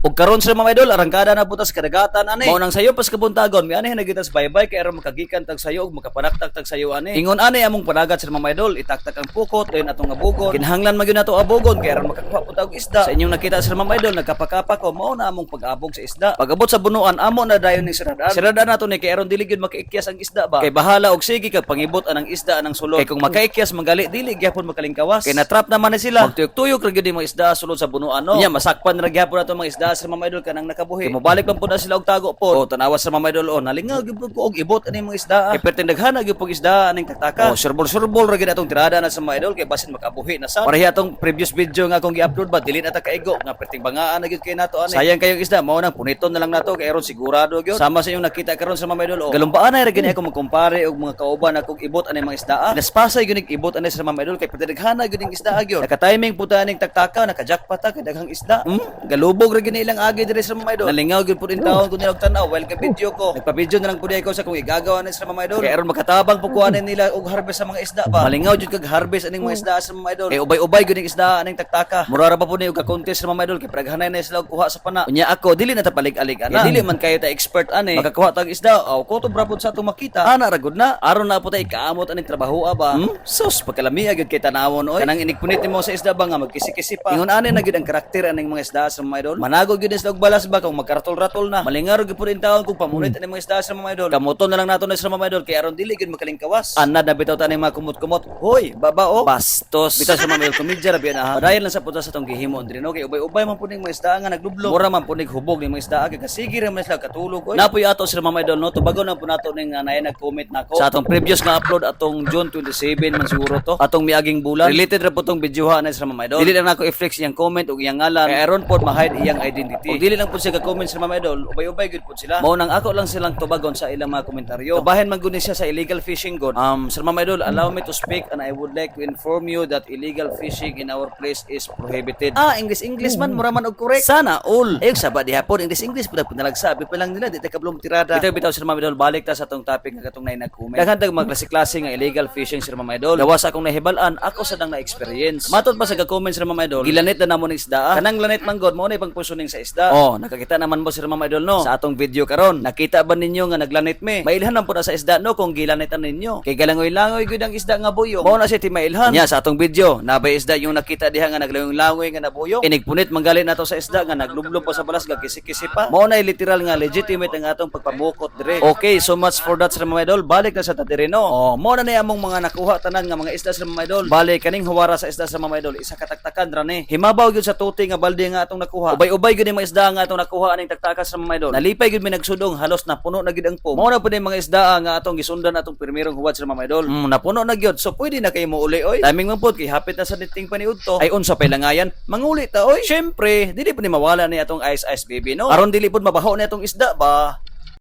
Ug karon sir mga idol, arangkada na butas kadagatan ani. Mao nang sayo pas kabuntagon, mi ani nagitas bye-bye kay aron makagikan tag sayo ug makapanaktak tag sayo ani. Ingon ani among panagat sir mga idol, itaktak ang pukot dayon atong abugon. Kinahanglan magyud nato abugon kay aron makakuha pud og isda. Sa inyong nakita sir mga idol, nagkapakapa ko mao na among pag-abog sa isda. Pag-abot sa bunuan amo na dayon ni siradan. Siradan nato ni kay aron dili gyud makaikyas ang isda ba. Kay bahala og sige kag pangibot anang isda anang sulod. Kay kung makaikyas manggali dili gyapon makalingkawas. Kay na-trap naman ni sila. Magtuyok-tuyok ra gyud mga isda sulod sa bunuan no. Nya masakpan ra gyapon nato mga isda sir mga idol kanang nakabuhi. Mobalik man po na sila og tago po. O tanawa sa mga idol o nalingaw gyud ko og ibot ani mga isda. Kay perting daghana gyud pog isda aning taktaka. O surbol-surbol ra gyud atong tirada na sa mga idol kay basin makabuhi na sa. Pareha atong previous video nga akong gi-upload ba dili na ta kaigo nga perting bangaan na gyud kay nato ani. Sayang kayong isda mao nang puniton na lang nato kay aron sigurado gyud. Sama sa inyong nakita karon sa mga idol o. Galumpaan na ra gyud ako magkumpare og mga kauban akong ibot ani mga isda. Naspasay gyud ibot ani sa mga idol kay perting daghana gyud ing isda gyud. Naka-timing puta aning taktaka naka-jackpot ta kay daghang isda. Galubog ra gyud ilang agi diri sa mga idol. Nalingaw gyud pud in taon kun nilag tanaw while ka video ko. Nagpa-video na lang pud ako sa kung igagawa na sa mga idol. Kay aron makatabang pud kuhanin nila og harvest sa mga isda ba. Malingaw jud kag harvest aning mga isda sa mga idol. Kay ubay-ubay gyud ing isda aning taktaka. Mura ra pa pud ni og ka-contest sa mga idol kay praghanay na sila og kuha sa pana. Unya ako dili na ta palig-alig ana. Dili man kayo ta expert ani. Makakuha tag isda. Aw ko to bra pud sa atong makita. Ana ra gud na. Aron na pud tay kaamot aning trabaho ba. Sus pagkalami gyud kay tanawon oy. Kanang inigpunit nimo sa isda ba nga magkisi-kisi pa. Ingon ani na gyud ang karakter aning mga isda sa mga idol. Managod gyud sila og balas ba kung magkaratol-ratol na. Malingar gyud pud in taon kung pamunit aning mga isda sa mga idol. Kamuton na lang nato na sa mga idol kay aron dili gyud makalingkawas. Anad na bitaw ta ning mga kumot-kumot. Hoy, baba o. Bastos. Bitaw sa mga idol komedya ra biya na ha. Padayon lang sa puta sa tong gihimo diri no kay ubay-ubay man pud ning mga isda nga naglublog. Mura man pud ning hubog ning mga isda kay kasigi ra man sila katulog oy. Napoy ato sa mga idol no tubagon na pud nato ning nay nag-comment nako sa atong previous nga upload atong June 27 man siguro to. Atong miaging bulan. Related ra pud tong videoha na sa mga idol. Dili lang nako i-flex iyang comment ug iyang ngalan kay aron pod ma-hide iyang identity. Ug dili lang pud siya ka-comment sa mga idol. Ubay-ubay gyud pud sila. Mao nang ako lang silang tubagon sa ilang mga komentaryo. Kabahin man gud ni siya sa illegal fishing god. Sir mga idol, allow me to speak and I would like to inform you that illegal fishing in our place is prohibited. English man mura man og correct. Sana all. Ayog sa ba dihapon English pud nagsabi pa lang nila di ta kablom tirada. Bitaw sir mga idol, balik ta sa atong topic nga katong nay nag-comment. Daghan tag mga klase-klase nga illegal fishing sir mga idol. Gawas akong nahibal-an, ako sa dang na-experience. Matod pa sa ga-comment sir mga idol, gilanit na namon isda. Kanang lanit man god mo na pang pusuning sa isda. Nakakita naman mo sir mga idol no sa atong video karon. Nakita ba ninyo nga naglanit me? Mailhan man pud sa isda no kung gilanitan ninyo. Kay galangoy-langoy gyud ang isda nga buyong. Mao na siya ti mailhan. Nya sa atong video, nabay isda yung nakita diha nga naglangoy-langoy nga nabuyong. Inigpunit manggali nato sa isda nga naglublob pa sa balas kisi-kisi pa. Mao na literal nga legitimate ang atong pagpamukot dire. Okay, so much for that sir mga idol. Balik na sa tatiri no. Mao na ni among mga nakuha tanan nga mga isda sir mga idol. Balik kaning huwara sa isda sa mga idol. Isa kataktakan ra ni. Himabaw gyud sa tuti nga balde nga atong nakuha. Ubay-ubay gyud mga isda nga atong nakuha aning taktaka sa mga idol. Nalipay gyud mi nagsudong halos napuno na gyud ang pom. Mao na pud mga isda nga atong gisundan atong primerong huwad sa mga idol. Napuno na gyud. So pwede na kay mo uli oy. Timing man pud kay hapit na sa niting paniud to. Ay unsa pay langayan? Manguli ta oy. Syempre, dili pud ni mawala ni atong ice baby no. Aron dili pud mabaho ni atong isda ba.